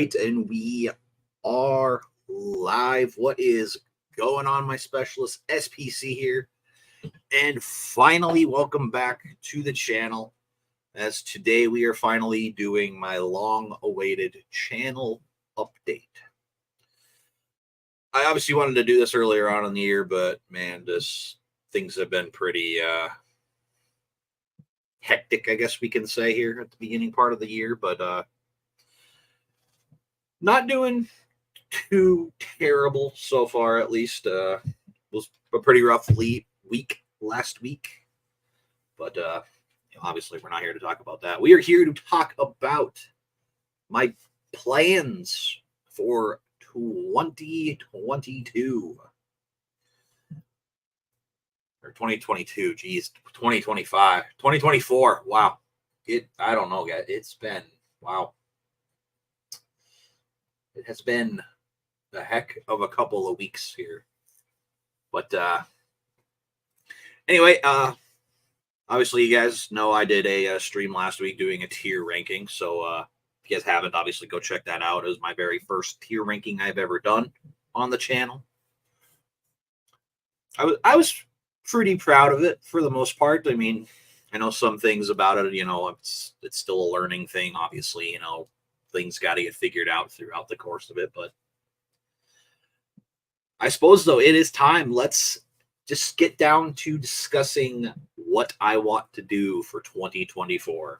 right, and we are live. What is going on, my specialist? SPC here. And finally, welcome back to the channel. As today we are finally doing my long-awaited channel update. I obviously wanted to do this earlier on in the year, but man, things have been pretty hectic, I guess we can say, here at the beginning part of the year, but not doing too terrible so far, at least. Was a pretty rough week last week, but obviously we're not here to talk about that. We are here to talk about my plans for 2022 or 2022. Geez, 2025, 2024. Wow, I don't know, guys. It's been wow. It has been a heck of a couple of weeks here. But anyway, obviously you guys know I did a stream last week doing a tier ranking. So if you guys haven't, obviously go check that out. It was my very first tier ranking I've ever done on the channel. I was pretty proud of it for the most part. I mean, I know some things about it, it's still a learning thing, obviously, things got to get figured out throughout the course of it. But I suppose, though, it is time. Let's just get down to discussing what I want to do for 2024.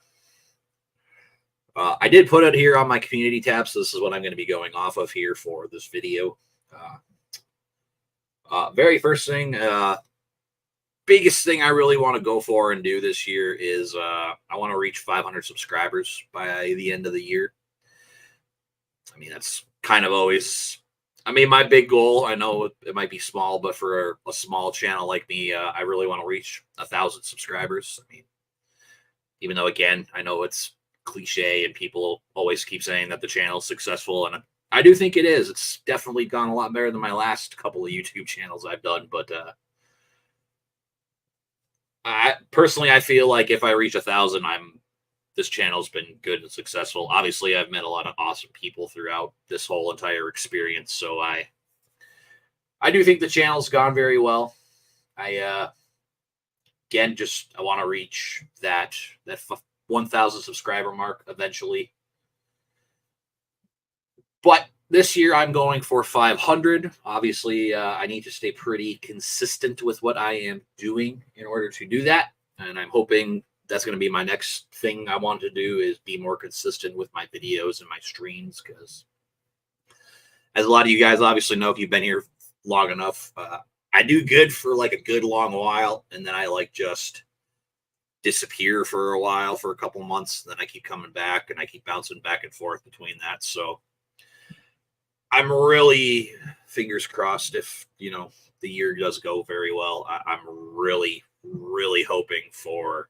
I did put it here on my community tab, so this is what I'm going to be going off of here for this video. Very first thing, biggest thing I really want to go for and do this year is I want to reach 500 subscribers by the end of the year. I mean, that's kind of always, my big goal. I know it might be small, but for a small channel like me, I really want to reach 1,000 subscribers. I mean, even though, again, I know it's cliche and people always keep saying that the channel is successful, and I do think it is. It's definitely gone a lot better than my last couple of YouTube channels I've done, but I feel like if I reach 1,000, this channel's been good and successful. Obviously, I've met a lot of awesome people throughout this whole entire experience, so I do think the channel's gone very well. I want to reach that 1,000 subscriber mark eventually. But this year I'm going for 500. Obviously, I need to stay pretty consistent with what I am doing in order to do that, and I'm hoping that's going to be my next thing I want to do, is be more consistent with my videos and my streams, because as a lot of you guys obviously know, if you've been here long enough, I do good for like a good long while, and then I just disappear for a while, for a couple months, and then I keep coming back, and I keep bouncing back and forth between that. So I'm really, fingers crossed, if the year does go very well, I'm really, really hoping for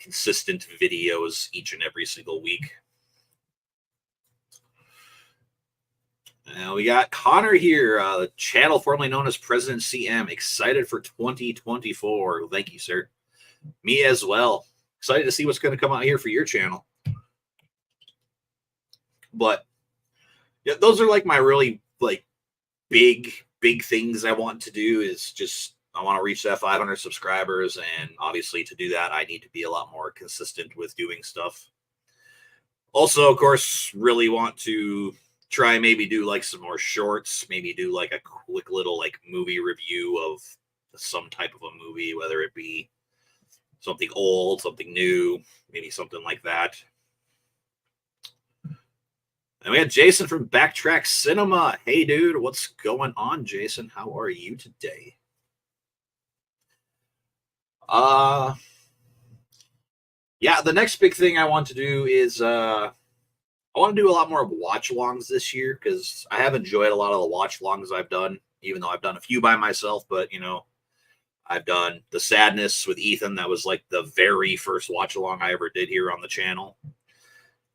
consistent videos each and every single week. We got Connor here, the channel formerly known as President CM. Excited for 2024. Thank you, sir. Me as well. Excited to see what's going to come out here for your channel. But yeah, those are my really big things I want to do. Is just I want to reach that 500 subscribers, and obviously to do that, I need to be a lot more consistent with doing stuff. Also, of course, really want to try maybe do some more shorts, maybe do a quick little movie review of some type of a movie, whether it be something old, something new, maybe something like that. And we got Jason from Backtrack Cinema. Hey, dude, what's going on, Jason? How are you today? Yeah, the next big thing I want to do is I want to do a lot more watch-alongs this year, because I have enjoyed a lot of the watch-alongs I've done, even though I've done a few by myself. But, I've done The Sadness with Ethan. That was the very first watch-along I ever did here on the channel.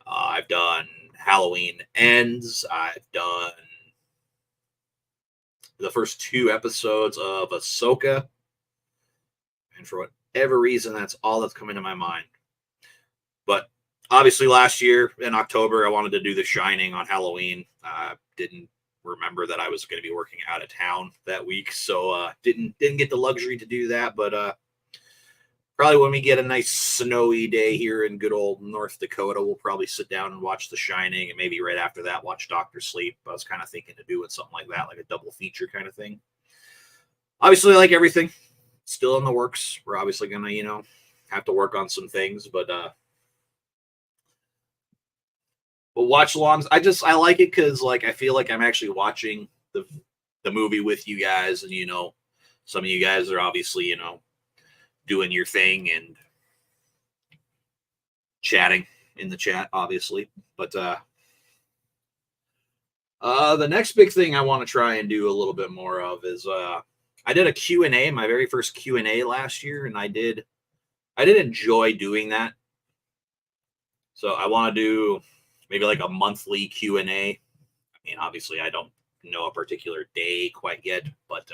I've done Halloween Ends. I've done the first 2 episodes of Ahsoka. And for whatever reason, that's all that's come into my mind. But Obviously, last year in October, I wanted to do The Shining on Halloween. Didn't remember that I was going to be working out of town that week, so didn't get the luxury to do that. But probably when we get a nice snowy day here in good old North Dakota, we'll probably sit down and watch The Shining, and maybe right after that, watch Doctor Sleep. I was kind of thinking of doing something like that, like a double feature kind of thing. Obviously, like everything, still in the works. We're obviously gonna, have to work on some things, but watch alongs. I like it because like I feel like I'm actually watching the movie with you guys, and some of you guys are obviously doing your thing and chatting in the chat, obviously. But the next big thing I want to try and do a little bit more of is I did a Q&A, my very first Q&A last year, and I did enjoy doing that. So I want to do maybe like a monthly Q&A. I mean, obviously I don't know a particular day quite yet, but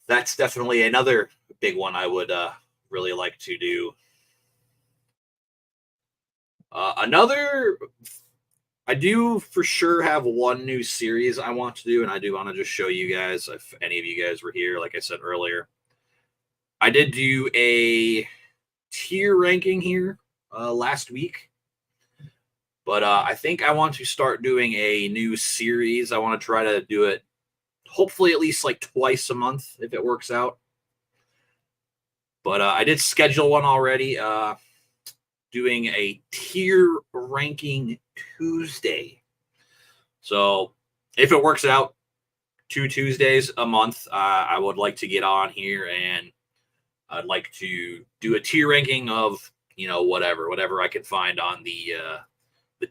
that's definitely another big one I would really like to do. I do for sure have one new series I want to do, and I do want to just show you guys if any of you guys were here. Like I said earlier, I did do a tier ranking here last week, but I think I want to start doing a new series. I want to try to do it hopefully at least like twice a month if it works out. But I did schedule one already, doing a tier ranking Tuesday. So if it works out, 2 Tuesdays a month, I would like to get on here, and I'd like to do a tier ranking of whatever I can find on the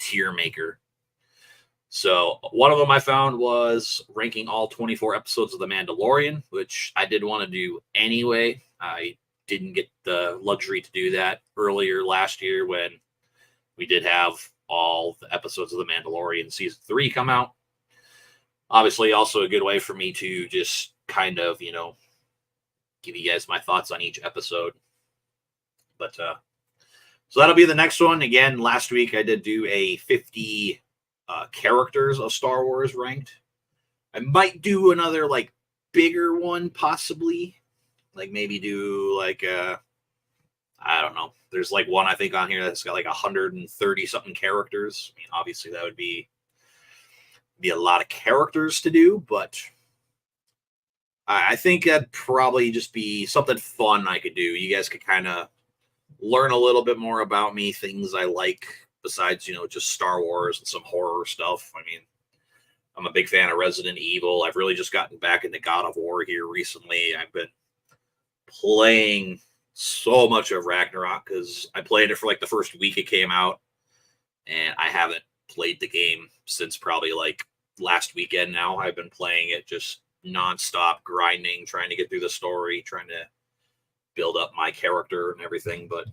tier maker. So one of them I found was ranking all 24 episodes of The Mandalorian, which I did want to do anyway. I didn't get the luxury to do that earlier last year when we did have all the episodes of The Mandalorian season 3 come out. Obviously, also a good way for me to just kind of, give you guys my thoughts on each episode. But so that'll be the next one. Again, last week I did do a 50 characters of Star Wars ranked. I might do another like bigger one, possibly. Like maybe do like I don't know. There's like one I think on here that's got like 130 something characters. I mean, obviously that would be a lot of characters to do, but I think that'd probably just be something fun I could do. You guys could kind of learn a little bit more about me, things I like besides, just Star Wars and some horror stuff. I mean, I'm a big fan of Resident Evil. I've really just gotten back into God of War here recently. I've been playing so much of Ragnarok because I played it for like the first week it came out, and I haven't played the game since probably like last weekend now. I've been playing it just nonstop, grinding, trying to get through the story, trying to build up my character and everything. But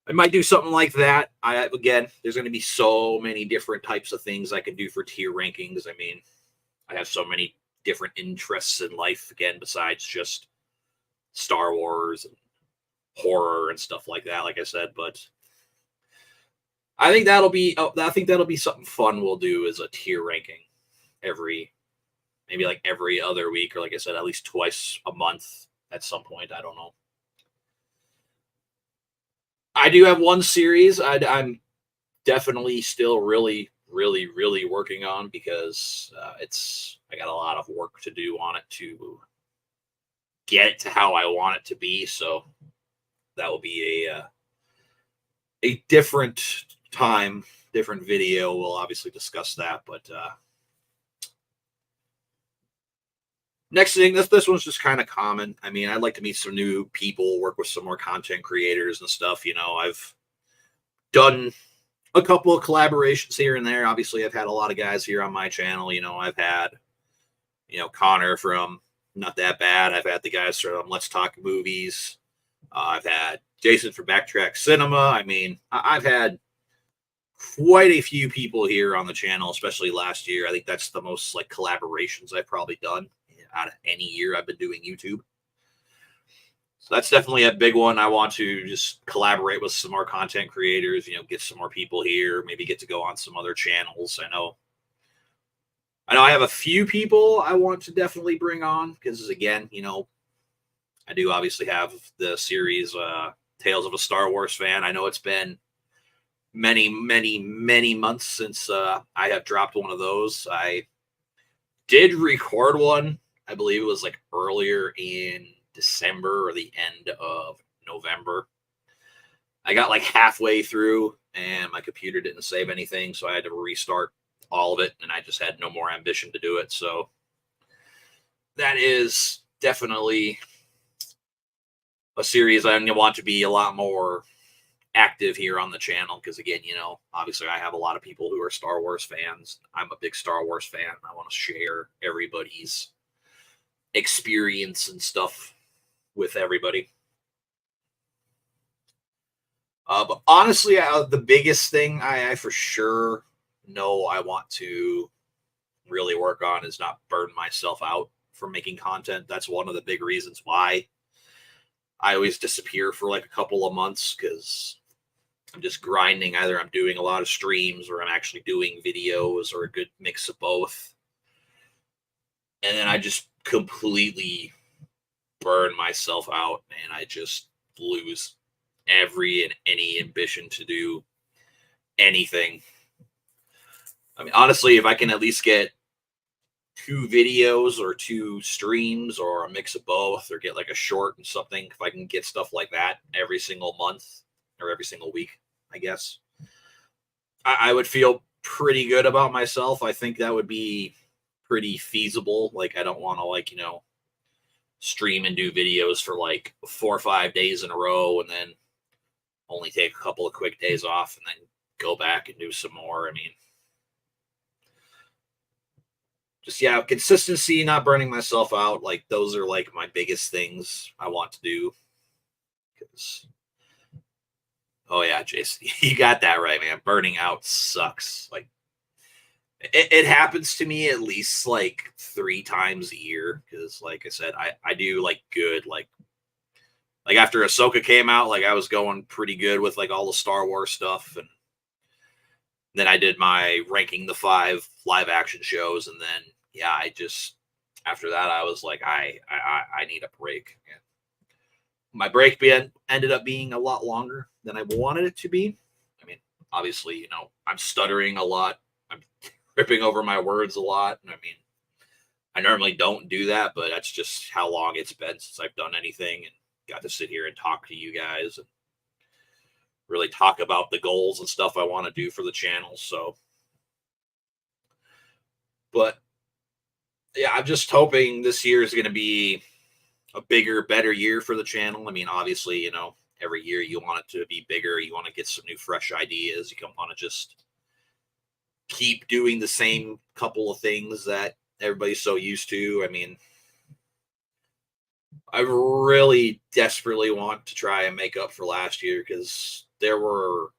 I might do something like that. Again, there's going to be so many different types of things I can do for tier rankings. I mean, I have so many different interests in life, again, besides just Star Wars and horror and stuff like that, like I said. But I think that'll be something fun we'll do as a tier ranking maybe like every other week, or like I said, at least twice a month at some point. I don't know. I do have one series I'm definitely still really, really, really working on because I got a lot of work to do on it to get it to how I want it to be. So that will be a different time, different video. We'll obviously discuss that, but next thing, this one's just kind of common. I mean, I'd like to meet some new people, work with some more content creators and stuff. I've done a couple of collaborations here and there. Obviously, I've had a lot of guys here on my channel. I've had, Connor from Not That Bad. I've had the guys from Let's Talk Movies. I've had Jason from Backtrack Cinema. I mean, I've had quite a few people here on the channel, especially last year. I think that's the most like collaborations I've probably done out of any year I've been doing YouTube. So that's definitely a big one. I want to just collaborate with some more content creators, get some more people here, maybe get to go on some other channels. I know I have a few people I want to definitely bring on because again, I do obviously have the series Tales of a Star Wars Fan. I know it's been many, many, many months since I have dropped one of those. I did record one. I believe it was like earlier in December or the end of November. I got like halfway through and my computer didn't save anything, so I had to restart all of it, and I just had no more ambition to do it. So that is definitely a series I want to be a lot more active here on the channel because again, obviously I have a lot of people who are Star Wars fans. I'm a big Star Wars fan. I want to share everybody's experience and stuff with everybody. But honestly, the biggest thing I for sure know I want to really work on is not burn myself out for making content. That's one of the big reasons why I always disappear for like a couple of months because I'm just grinding. Either I'm doing a lot of streams or I'm actually doing videos or a good mix of both. And then I just completely burn myself out and I just lose every and any ambition to do anything. I mean, honestly, if I can at least get 2 videos or 2 streams or a mix of both or get like a short and something, if I can get stuff like that every single month or every single week, I guess I would feel pretty good about myself. I think that would be pretty feasible. Like, I don't want to stream and do videos for like 4 or 5 days in a row and then only take a couple of quick days off and then go back and do some more. I mean, just, yeah, consistency, not burning myself out. Like, those are like my biggest things I want to do. Because, oh yeah, Jason, you got that right, man. Burning out sucks. Like, it happens to me at least like 3 times a year. Because, like I said, I do like good, like after Ahsoka came out, like I was going pretty good with like all the Star Wars stuff, and then I did my ranking the 5 live action shows, and then yeah, I just after that I was like I need a break. And my break ended up being a lot longer than I wanted it to be. I mean, obviously, I'm stuttering a lot. I'm tripping over my words a lot. And I mean, I normally don't do that, but that's just how long it's been since I've done anything and got to sit here and talk to you guys and really talk about the goals and stuff I want to do for the channel. So, but yeah, I'm just hoping this year is going to be a bigger, better year for the channel. I mean, obviously, every year you want it to be bigger. You want to get some new, fresh ideas. You don't want to just keep doing the same couple of things that everybody's so used to. I mean, I really desperately want to try and make up for last year because there were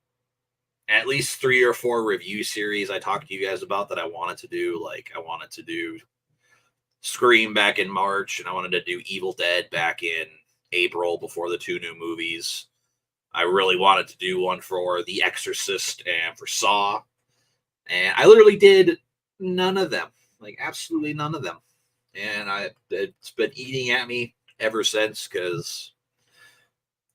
at least 3 or 4 review series I talked to you guys about that I wanted to do. Like, I wanted to do Scream back in March, and I wanted to do Evil Dead back in April before the 2 new movies. I really wanted to do one for The Exorcist and for Saw, and I literally did none of them, like absolutely none of them. And it's been eating at me ever since because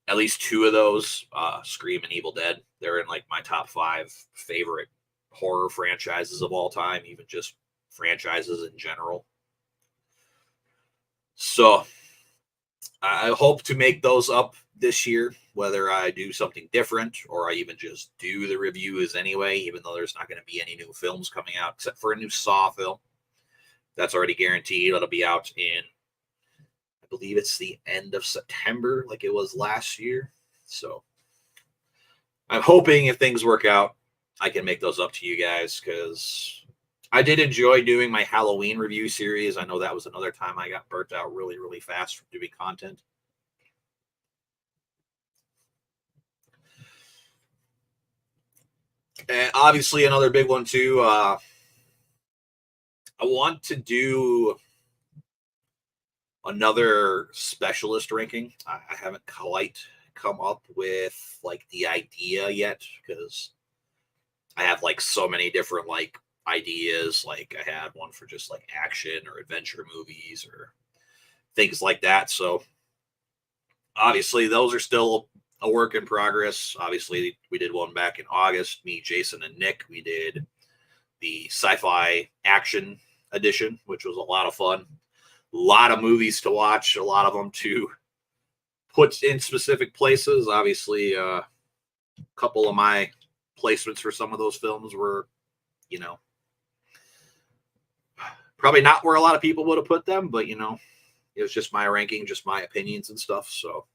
at least 2 of those, Scream and Evil Dead, they're in like my top 5 favorite horror franchises of all time, even just franchises in general. So I hope to make those up this year, whether I do something different or I even just do the reviews anyway, even though there's not going to be any new films coming out except for a new Saw film. That's already guaranteed. It'll be out in, I believe it's the end of September, like it was last year. So I'm hoping if things work out, I can make those up to you guys because I did enjoy doing my Halloween review series. I know that was another time I got burnt out really, really fast from doing content. And obviously another big one too. I want to do another specialist ranking. I haven't quite come up with like the idea yet because I have like so many different like ideas. Like I had one for just like action or adventure movies or things like that. So obviously those are still a work in progress. Obviously we did one back in August. Me, Jason, and Nick. We did the sci-fi action edition, which was a lot of fun. A lot of movies to watch, a lot of them to put in specific places. Obviously, a couple of my placements for some of those films were, you know, probably not where a lot of people would have put them, but, you know, it was just my ranking, just my opinions and stuff. So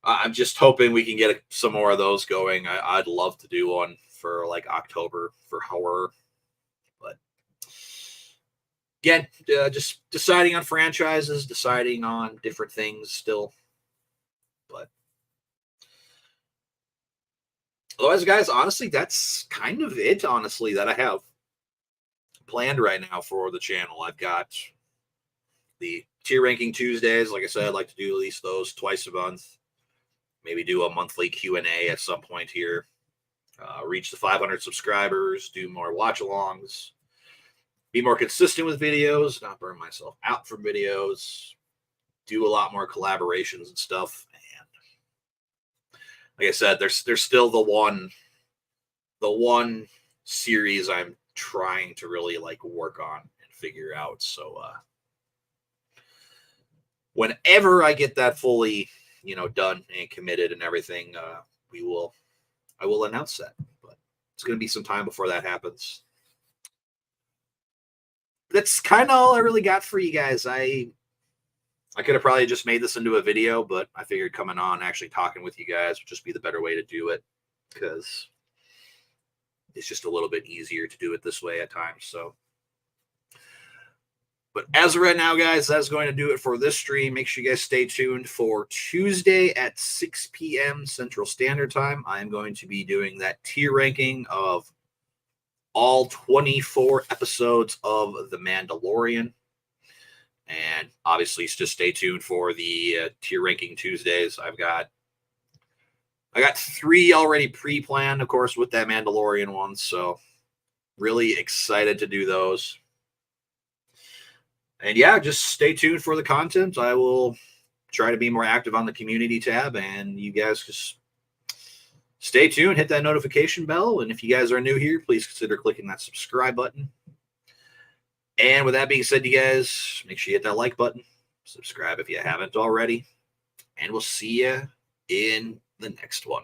I'm just hoping we can get some more of those going. I'd love to do one for like October for horror. But again, just deciding on franchises, deciding on different things still. But otherwise, guys, honestly, that's kind of it, honestly, that I have planned right now for the channel. I've got the tier ranking Tuesdays. Like I said, I'd like to do at least those twice a month. Maybe do a monthly Q&A at some point here. Reach the 500 subscribers, do more watch-alongs, be more consistent with videos, not burn myself out from videos, do a lot more collaborations and stuff. And like I said, there's still the one series I'm trying to really like work on and figure out. So whenever I get that fully, you know, done and committed and everything, I will announce that. But it's going to be some time before that happens. That's kind of all I really got for you guys. I could have probably just made this into a video, but I figured coming on, actually talking with you guys would just be the better way to do it because it's just a little bit easier to do it this way at times. So, but as of right now, guys, that's going to do it for this stream. Make sure you guys stay tuned for Tuesday at 6 p.m. Central Standard Time. I'm going to be doing that tier ranking of all 24 episodes of The Mandalorian. And obviously, just stay tuned for the tier ranking Tuesdays. I got 3 already pre-planned, of course, with that Mandalorian one. So really excited to do those. And yeah, just stay tuned for the content. I will try to be more active on the community tab, and you guys just stay tuned, hit that notification bell. And if you guys are new here, please consider clicking that subscribe button. And with that being said, you guys, make sure you hit that like button, subscribe if you haven't already, and we'll see you in the next one.